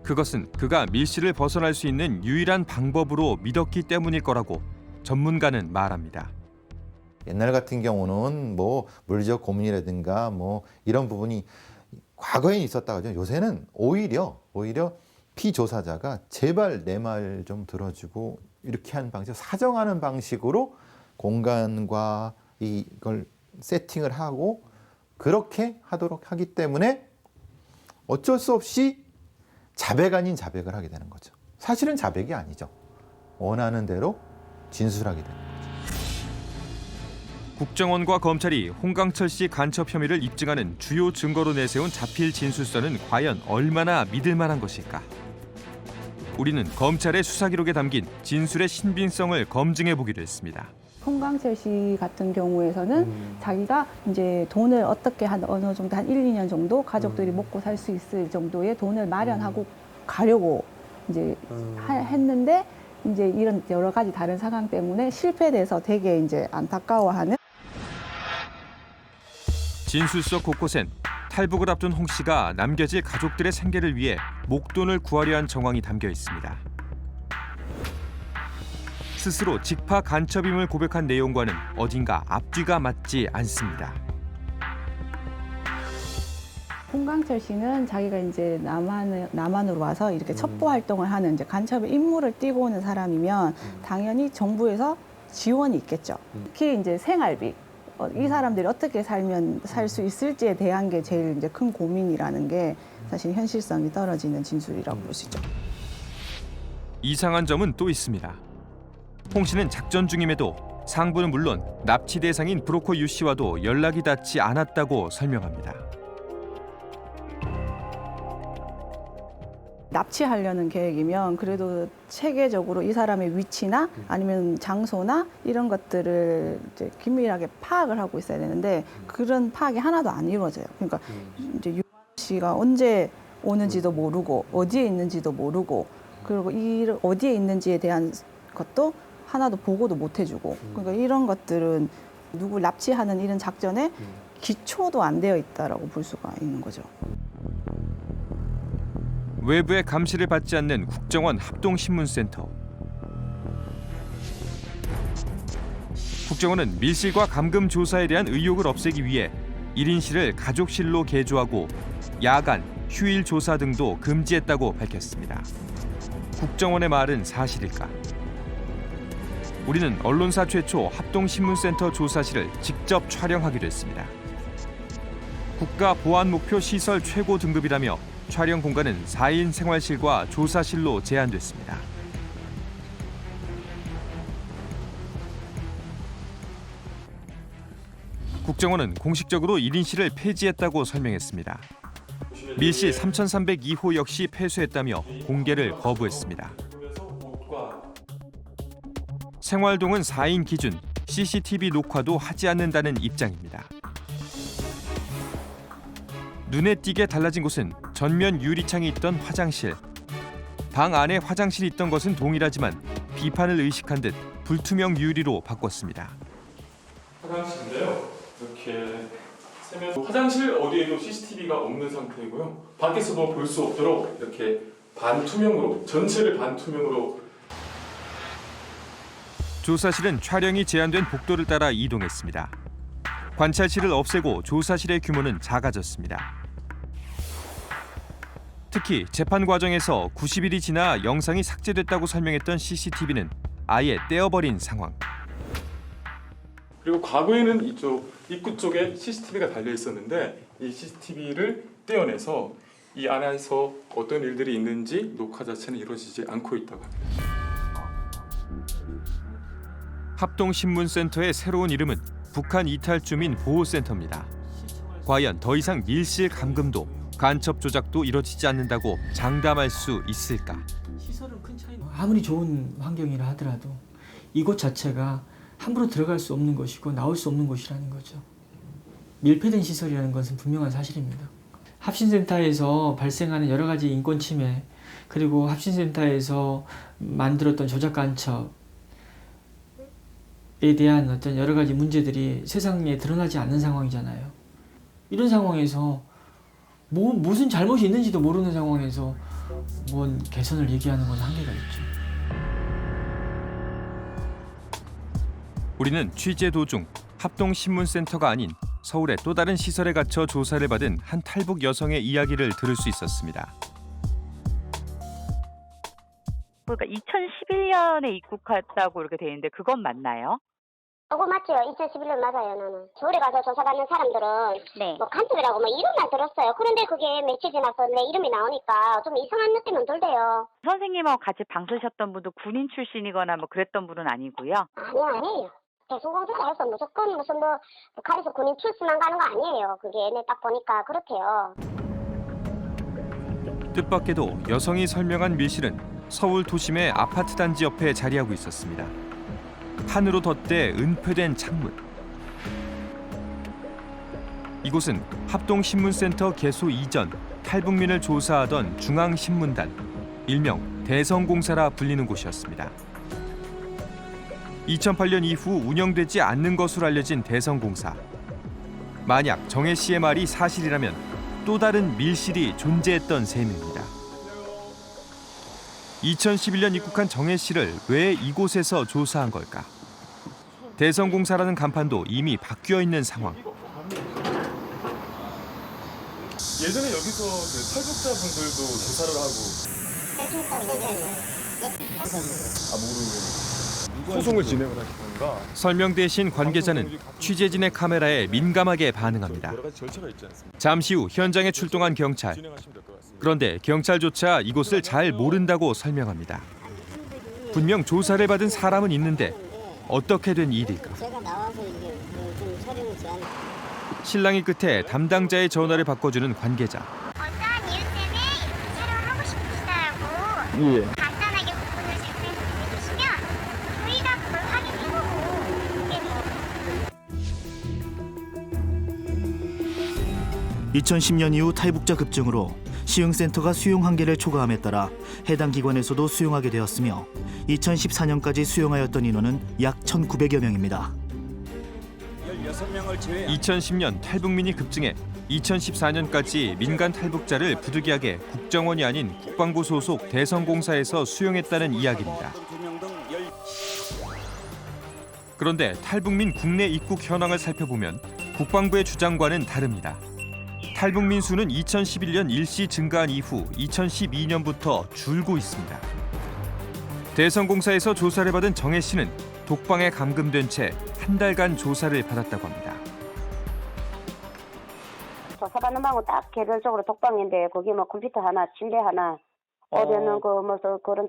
그것은 그가 밀 씨를 벗어날 수 있는 유일한 방법으로 믿었기 때문일 거라고 전문가는 말합니다. 옛날 같은 경우는 뭐 물리적 고민이라든가 뭐 이런 부분이 과거에 있었다고 하죠. 요새는 오히려 피조사자가 제발 내 말 좀 들어주고 이렇게 한 방식, 사정하는 방식으로 공간과 이걸 세팅을 하고 그렇게 하도록 하기 때문에 어쩔 수 없이 자백 아닌 자백을 하게 되는 거죠. 사실은 자백이 아니죠. 원하는 대로 진술하게 되는 거죠. 국정원과 검찰이 홍강철 씨 간첩 혐의를 입증하는 주요 증거로 내세운 자필 진술서는 과연 얼마나 믿을 만한 것일까? 우리는 검찰의 수사 기록에 담긴 진술의 신빙성을 검증해 보기로 했습니다. 홍강철 씨 같은 경우에서는 자기가 이제 돈을 어떻게 어느 정도 한 1, 2년 정도 가족들이 먹고 살 수 있을 정도의 돈을 마련하고 가려고 이제 했는데 이제 이런 여러 가지 다른 상황 때문에 실패돼서 되게 이제 안타까워하는. 진술서 곳곳엔 탈북을 앞둔 홍 씨가 남겨질 가족들의 생계를 위해 목돈을 구하려 한 정황이 담겨 있습니다. 스스로 직파 간첩임을 고백한 내용과는 어딘가 앞뒤가 맞지 않습니다. 홍강철 씨는 자기가 이제 남한으로 와서 이렇게 첩보 활동을 하는 이제 간첩의 임무를 띠고 오는 사람이면 당연히 정부에서 지원이 있겠죠. 특히 이제 생활비. 이 사람들이 어떻게 살면 살 수 있을지에 대한 게 제일 이제 큰 고민이라는 게 사실 현실성이 떨어지는 진술이라고 볼 수 있죠. 이상한 점은 또 있습니다. 홍 씨는 작전 중임에도 상부는 물론 납치 대상인 브로커 유 씨와도 연락이 닿지 않았다고 설명합니다. 납치하려는 계획이면 그래도 체계적으로 이 사람의 위치나 아니면 장소나 이런 것들을 이제 긴밀하게 파악을 하고 있어야 되는데 그런 파악이 하나도 안 이루어져요. 그러니까 이제 유 씨가 언제 오는지도 모르고 어디에 있는지도 모르고 그리고 어디에 있는지에 대한 것도 하나도 보고도 못 해주고 그러니까 이런 것들은 누구 납치하는 이런 작전에 기초도 안 되어 있다라고 볼 수가 있는 거죠. 외부의 감시를 받지 않는 국정원 합동신문센터. 국정원은 밀실과 감금 조사에 대한 의혹을 없애기 위해 1인실을 가족실로 개조하고 야간, 휴일 조사 등도 금지했다고 밝혔습니다. 국정원의 말은 사실일까? 우리는 언론사 최초 합동신문센터 조사실을 직접 촬영하기로 했습니다. 국가보안목표 시설 최고 등급이라며 촬영 공간은 4인 생활실과 조사실로 제한됐습니다. 국정원은 공식적으로 1인실을 폐지했다고 설명했습니다. 밀실 3302호 역시 폐쇄했다며 공개를 거부했습니다. 생활동은 4인 기준, CCTV 녹화도 하지 않는다는 입장입니다. 눈에 띄게 달라진 곳은 전면 유리창이 있던 화장실. 방 안에 화장실이 있던 것은 동일하지만 비판을 의식한 듯 불투명 유리로 바꿨습니다. 화장실인데요. 이렇게 세면 화장실 어디에도 CCTV가 없는 상태이고요. 밖에서도 볼 수 없도록 이렇게 반투명으로 전체를 반투명으로. 조사실은 촬영이 제한된 복도를 따라 이동했습니다. 관찰실을 없애고 조사실의 규모는 작아졌습니다. 특히 재판 과정에서 90일이 지나 영상이 삭제됐다고 설명했던 CCTV는 아예 떼어버린 상황. 그리고 과거에는 이쪽 입구 쪽에 CCTV가 달려 있었는데 이 CCTV를 떼어내서 이 안에서 어떤 일들이 있는지 녹화 자체는 이루어지지 않고 있다고 합니다. 합동신문센터의 새로운 이름은 북한 이탈주민 보호센터입니다. 과연 더 이상 밀실 감금도 간첩 조작도 이뤄지지 않는다고 장담할 수 있을까? 아무리 좋은 환경이라 하더라도 이곳 자체가 함부로 들어갈 수 없는 곳이고 나올 수 없는 곳이라는 거죠. 밀폐된 시설이라는 것은 분명한 사실입니다. 합신센터에서 발생하는 여러 가지 인권 침해, 그리고 합신센터에서 만들었던 조작 간첩에 대한 어떤 여러 가지 문제들이 세상에 드러나지 않는 상황이잖아요. 이런 상황에서 무슨 잘못이 있는지도 모르는 상황에서 뭔 개선을 얘기하는 건 한계가 있죠. 우리는 취재 도중 합동신문센터가 아닌 서울의 또 다른 시설에 갇혀 조사를 받은 한 탈북 여성의 이야기를 들을 수 있었습니다. 그러니까 2011년에 입국했다고 이렇게 돼 있는데 그건 맞나요? 그거 맞죠? 2011년 맞아요, 나는. 서울에 가서 조사받는 사람들은 뭐 간첩이라고 뭐 이름만 들었어요. 그런데 그게 며칠 지나서 내 이름이 나오니까 좀 이상한 느낌은 들대요. 선생님하고 같이 방 쓰셨던 분도 군인 출신이거나 뭐 그랬던 분은 아니고요? 아니에요. 대성공사에서 무조건 무슨 뭐 북한에서 군인 출신만 가는 거 아니에요. 그게 딱 보니까 그렇대요. 뜻밖에도 여성이 설명한 밀실은 서울 도심의 아파트 단지 옆에 자리하고 있었습니다. 판으로 덧대 은폐된 창문. 이곳은 합동신문센터 개소 이전 탈북민을 조사하던 중앙신문단, 일명 대성공사라 불리는 곳이었습니다. 2008년 이후 운영되지 않는 것으로 알려진 대성공사. 만약 정혜 씨의 말이 사실이라면 또 다른 밀실이 존재했던 셈입니다. 2011년 입국한 정혜 씨를 왜 이곳에서 조사한 걸까? 대성공사라는 간판도 이미 바뀌어 있는 상황. 예전에 여기서 그 탈북자분들도 조사를 하고 소송을 진행을 하신 건가? 설명 대신 관계자는 취재진의 카메라에 민감하게 반응합니다. 잠시 후 현장에 출동한 경찰. 그런데 경찰조차 이곳을 잘 모른다고 설명합니다. 분명 조사를 받은 사람은 있는데 어떻게 된 일일까? 실랑이 끝에 담당자의 전화를 바꿔주는 관계자. 어떠한 이유 때문에 촬영을 하고 싶으시다고 예. 간단하게 부분을 설명해 주시면 저희가 그걸 확인해보고 2010년 이후 탈북자 급증으로 시흥센터가 수용 한계를 초과함에 따라 해당 기관에서도 수용하게 되었으며 2014년까지 수용하였던 인원은 약 1,900여 명입니다. 2010년 탈북민이 급증해 2014년까지 민간 탈북자를 부득이하게 국정원이 아닌 국방부 소속 대성공사에서 수용했다는 이야기입니다. 그런데 탈북민 국내 입국 현황을 살펴보면 국방부의 주장과는 다릅니다. 탈북민 수는 2011년 일시 증가한 이후 2012년부터 줄고 있습니다. 대성공사에서 조사를 받은 정혜 씨는 독방에 감금된 채 한 달간 조사를 받았다고 합니다. 조사받는 방은 딱 개별적으로 독방인데 거기 뭐 컴퓨터 하나, 침대 하나, 어제는 그 무슨 그런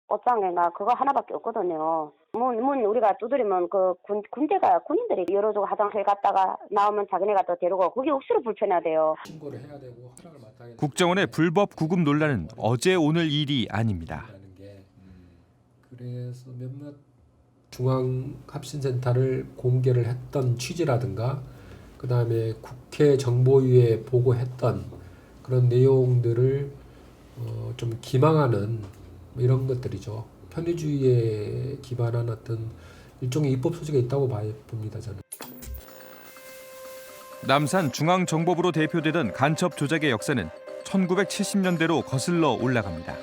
옷장인가 그거 하나밖에 없거든요. 문 우리가 두드리면 그 군대가 군인들이 열어주고 화장실 갔다가 나오면 자기네가 또 데리고 거기 억수로 불편하대요. 신고를 해야 되고 허락을 맡아야 국정원의 불법 구금 논란은 어제 오늘 일이 아닙니다. 그래서 몇몇 중앙합신센터를 공개를 했던 취지라든가 그다음에 국회 정보위에 보고했던 그런 내용들을 좀 기망하는 이런 것들이죠. 편의주의에 기반한 어떤 일종의 입법 소지가 있다고 봅니다, 저는. 남산 중앙정보부로 대표되던 간첩 조작의 역사는 1970년대로 거슬러 올라갑니다.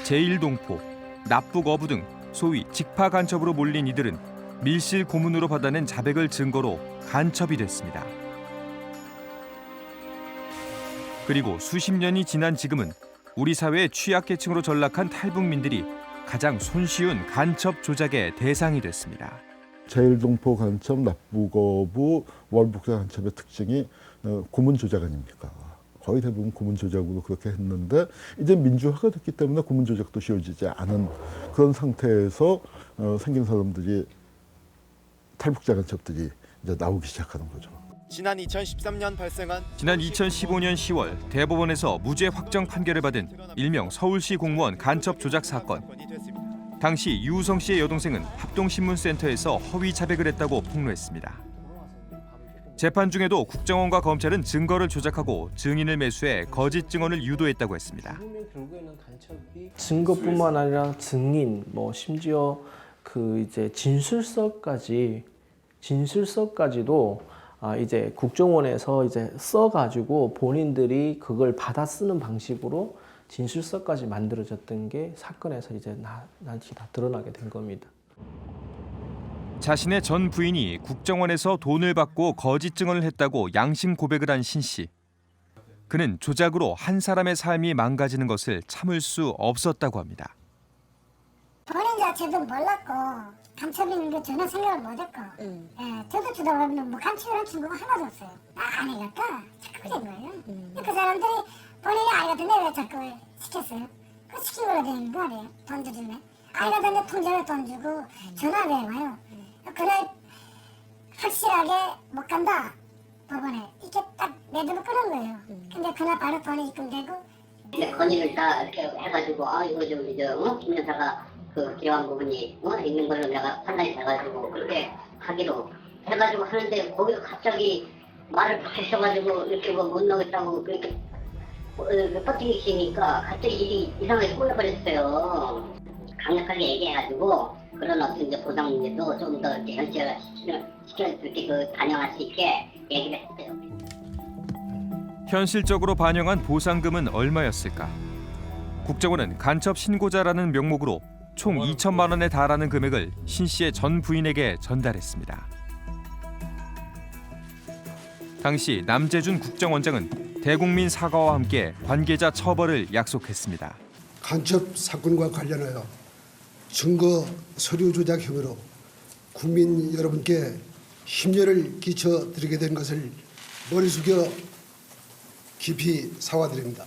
제1동포, 납북어부 등 소위 직파 간첩으로 몰린 이들은 밀실 고문으로 받아낸 자백을 증거로 간첩이 됐습니다. 그리고 수십 년이 지난 지금은 우리 사회의 취약계층으로 전락한 탈북민들이 가장 손쉬운 간첩 조작의 대상이 됐습니다. 제1동포 간첩, 납북어부, 월북자 간첩의 특징이 고문 조작 아닙니까? 거의 대부분 고문 조작으로 그렇게 했는데 이제 민주화가 됐기 때문에 고문 조작도 쉬워지지 않은 그런 상태에서 생긴 사람들이 탈북자 간첩들이 이제 나오기 시작하는 거죠. 지난 2013년 발생한 지난 2015년 10월 대법원에서 무죄 확정 판결을 받은 일명 서울시 공무원 간첩 조작 사건. 당시 유우성 씨의 여동생은 합동신문센터에서 허위 자백을 했다고 폭로했습니다. 재판 중에도 국정원과 검찰은 증거를 조작하고 증인을 매수해 거짓 증언을 유도했다고 했습니다. 증거뿐만 아니라 증인, 심지어 이제 진술서까지도 이제 국정원에서 이제 써가지고 본인들이 그걸 받아 쓰는 방식으로 진술서까지 만들어졌던 게 사건에서 이제 나중에 다 드러나게 된 겁니다. 자신의 전 부인이 국정원에서 돈을 받고 거짓 증언을 했다고 양심 고백을 한 신 씨. 그는 조작으로 한 사람의 삶이 망가지는 것을 참을 수 없었다고 합니다. 본인 자체도 몰랐고 간첩인 게 전혀 생각을 못했고 저도 보면 간첩이라는 친구가 하나도 없어요. 안 해야겠다. 자꾸 그런 거예요. 그 사람들이 본인이 알거든요. 왜 자꾸 시켰어요? 그 시킨 걸로 되는 거 아니에요? 돈 주면. 알거든요. 통장에 돈 주고 전화 왜 와요? 그날 확실하게 못 간다. 법원에. 이렇게 딱 매듭을 끊은 거예요. 근데 그날 바로 돈이 입금되고. 근데 건의를 다 이렇게 해가지고 이거 좀 이제 김 여사가 그 필요한 부분이 있는 걸로 내가 판단이 돼가지고 그렇게 하기로 해가지고 하는데 거기서 갑자기 말을 바꾸셔가지고 이렇게 못 나오겠다고 그렇게 버티시니까 갑자기 일이 이상하게 꼬여버렸어요. 강력하게 얘기해가지고 그런 어떤 이제 보상 문제도 좀 더 이렇게 현실화 이렇게 반영할 수 있게 얘기를 했어요. 현실적으로 반영한 보상금은 얼마였을까? 국정원은 간첩 신고자라는 명목으로 총 2천만 원에 달하는 금액을 신 씨의 전 부인에게 전달했습니다. 당시 남재준 국정원장은 대국민 사과와 함께 관계자 처벌을 약속했습니다. 간첩 사건과 관련하여 증거 서류 조작 혐의로 국민 여러분께 심려를 끼쳐드리게 된 것을 머리 숙여 깊이 사과드립니다.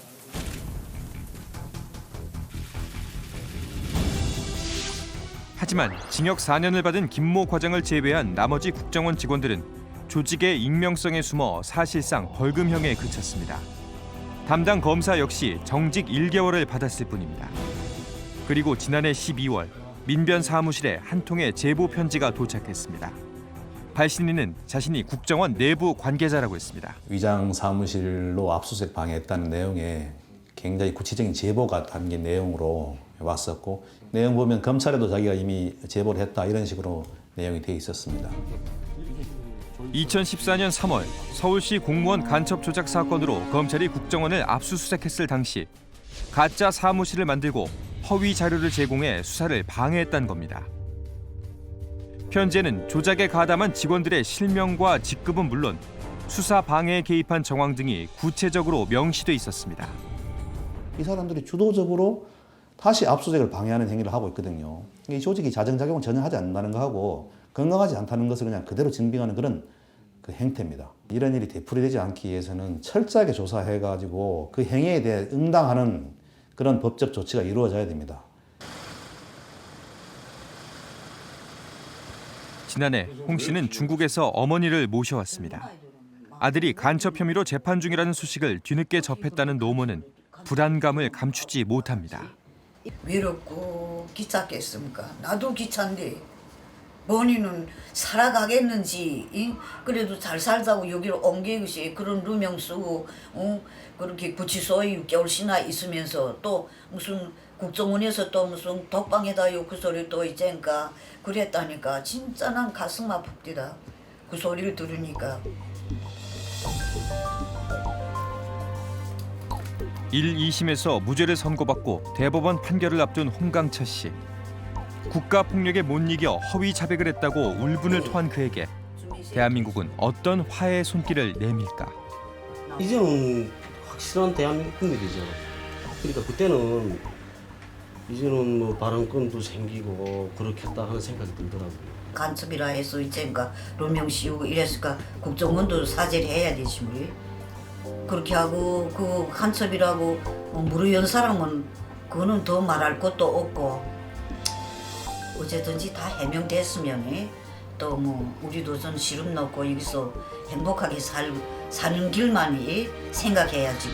하지만 징역 4년을 받은 김모 과장을 제외한 나머지 국정원 직원들은 조직의 익명성에 숨어 사실상 벌금형에 그쳤습니다. 담당 검사 역시 정직 1개월을 받았을 뿐입니다. 그리고 지난해 12월 민변 사무실에 한 통의 제보 편지가 도착했습니다. 발신인은 자신이 국정원 내부 관계자라고 했습니다. 위장 사무실로 압수수색 방해했다는 내용에 굉장히 구체적인 제보가 담긴 내용으로 왔었고 내용 보면 검찰에도 자기가 이미 제보를 했다 이런 식으로 내용이 돼 있었습니다. 2014년 3월 서울시 공무원 간첩 조작 사건으로 검찰이 국정원을 압수수색했을 당시 가짜 사무실을 만들고 허위 자료를 제공해 수사를 방해했다는 겁니다. 편지에는 조작에 가담한 직원들의 실명과 직급은 물론 수사 방해에 개입한 정황 등이 구체적으로 명시돼 있었습니다. 이 사람들이 주도적으로 다시 압수수색을 방해하는 행위를 하고 있거든요. 이 조직이 자정작용을 전혀 하지 않는다는 것하고 건강하지 않다는 것을 그냥 그대로 증빙하는 그런 그 행태입니다. 이런 일이 되풀이되지 않기 위해서는 철저하게 조사해가지고 그 행위에 대해 응당하는 그런 법적 조치가 이루어져야 됩니다. 지난해 홍 씨는 중국에서 어머니를 모셔왔습니다. 아들이 간첩 혐의로 재판 중이라는 소식을 뒤늦게 접했다는 노모는 불안감을 감추지 못합니다. 외롭고 귀찮겠습니까? 나도 귀찮은데 본인은 살아가겠는지 그래도 잘 살자고 여기로 옮긴 것이 그런 누명 쓰고 그렇게 구치소에 6개월씩이나 있으면서 또 무슨 국정원에서 또 무슨 독방에다 요 그 소리 또 있자니까 그랬다니까 진짜 난 가슴 아픕니다. 그 소리를 들으니까. 1, 2심에서 무죄를 선고받고 대법원 판결을 앞둔 홍강철 씨. 국가폭력에 못 이겨 허위 자백을 했다고 울분을 토한 그에게 대한민국은 어떤 화해의 손길을 내밀까? 이제는 확실한 대한민국 국민이죠. 그러니까 그때는 이제는 뭐 발언권도 생기고 그렇겠다 하는 생각이 들더라고요. 간첩이라 해서 이제니까 누명 씌우고 이랬으니까 국정원도 사죄를 해야 되지 우리. 그렇게 하고 그 간첩이라고 무르연 사람은 그거는 더 말할 것도 없고 어쨌든지 다 해명됐으면 또 뭐 우리도 좀 시름 넣고 여기서 행복하게 사는 길만이 생각해야지.